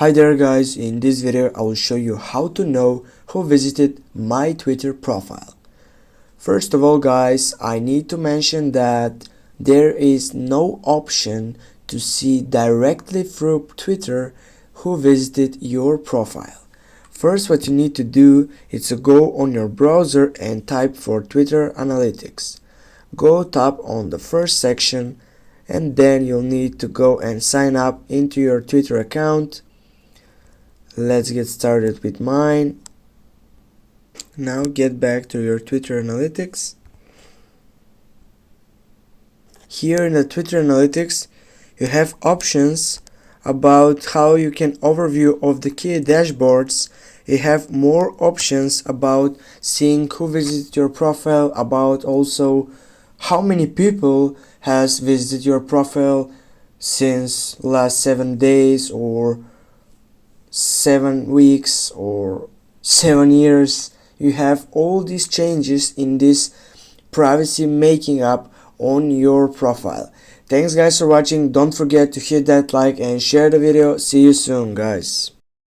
Hi there guys, in this video I will show you how to know who visited my Twitter profile. First of all guys, I need to mention that there is no option to see directly through Twitter who visited your profile. First, what you need to do is to go on your browser and type for Twitter Analytics. Go tap on the first section and then you'll need to go and sign up into your Twitter account. Let's get started with mine. Now get back to your Twitter Analytics. Here in the Twitter Analytics, you have options about how you can overview of the key dashboards. You have more options about seeing who visited your profile, about also how many people has visited your profile since last 7 days or 7 weeks or 7 years. You have all these changes in this privacy making up on your profile. Thanks guys for watching. Don't forget to hit that like and share the video. See you soon guys.